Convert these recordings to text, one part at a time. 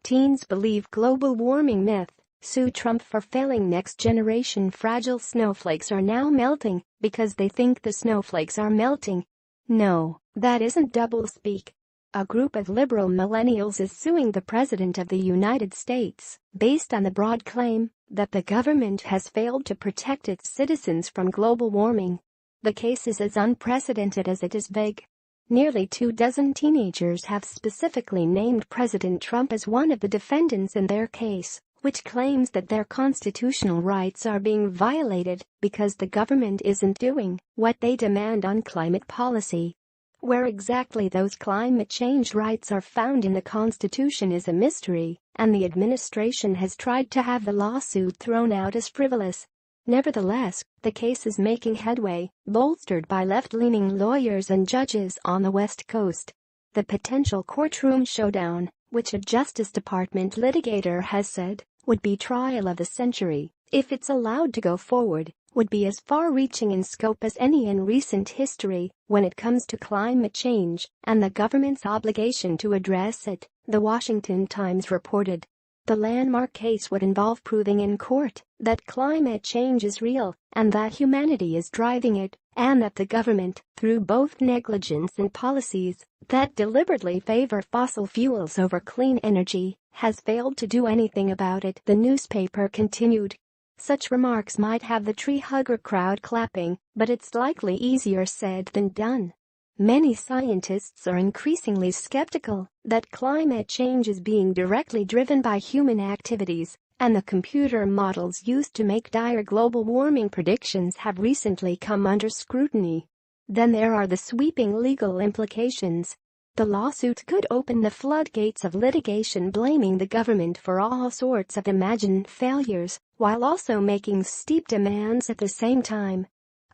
Teens believe global warming myth, sue Trump for failing. Next generation fragile snowflakes are now melting because they think the snowflakes are melting. No, that isn't doublespeak. A group of liberal millennials is suing the President of the United States based on the broad claim that the government has failed to protect its citizens from global warming. The case is as unprecedented as it is vague. Nearly 24 teenagers have specifically named President Trump as one of the defendants in their case, which claims that their constitutional rights are being violated because the government isn't doing what they demand on climate policy. Where exactly those climate change rights are found in the Constitution is a mystery, and the administration has tried to have the lawsuit thrown out as frivolous. Nevertheless, the case is making headway, bolstered by left-leaning lawyers and judges on the West Coast. The potential courtroom showdown, which a Justice Department litigator has said would be trial of the century if it's allowed to go forward, would be as far-reaching in scope as any in recent history when it comes to climate change and the government's obligation to address it, The Washington Times reported. The landmark case would involve proving in court that climate change is real and that humanity is driving it, and that the government, through both negligence and policies that deliberately favor fossil fuels over clean energy, has failed to do anything about it, the newspaper continued. Such remarks might have the tree-hugger crowd clapping, but it's likely easier said than done. Many scientists are increasingly skeptical that climate change is being directly driven by human activities, and the computer models used to make dire global warming predictions have recently come under scrutiny. Then there are the sweeping legal implications. The lawsuit could open the floodgates of litigation blaming the government for all sorts of imagined failures, while also making steep demands at the same time.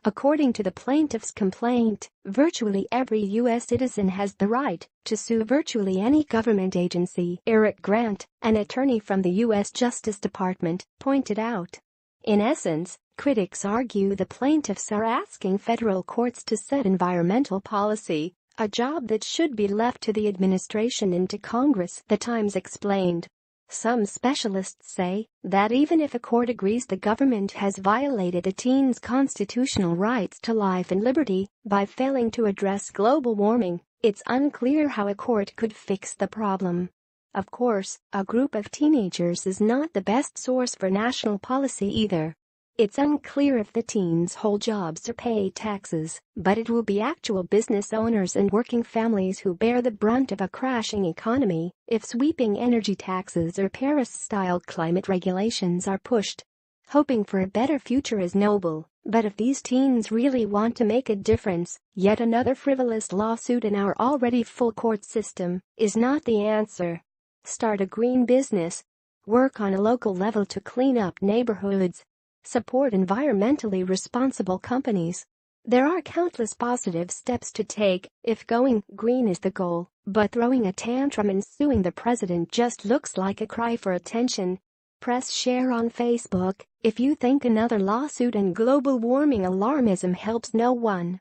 According to the plaintiff's complaint, virtually every U.S. citizen has the right to sue virtually any government agency, Eric Grant, an attorney from the U.S. Justice Department, pointed out. In essence, critics argue the plaintiffs are asking federal courts to set environmental policy, a job that should be left to the administration and to Congress, the Times explained. Some specialists say that even if a court agrees the government has violated a teen's constitutional rights to life and liberty by failing to address global warming, it's unclear how a court could fix the problem. Of course, a group of teenagers is not the best source for national policy either. It's unclear if the teens hold jobs or pay taxes, but it will be actual business owners and working families who bear the brunt of a crashing economy if sweeping energy taxes or Paris-style climate regulations are pushed. Hoping for a better future is noble, but if these teens really want to make a difference, yet another frivolous lawsuit in our already full court system is not the answer. Start a green business. Work on a local level to clean up neighborhoods. Support environmentally responsible companies. There are countless positive steps to take if going green is the goal, but throwing a tantrum and suing the president just looks like a cry for attention. Press share on Facebook if you think another lawsuit and global warming alarmism helps no one.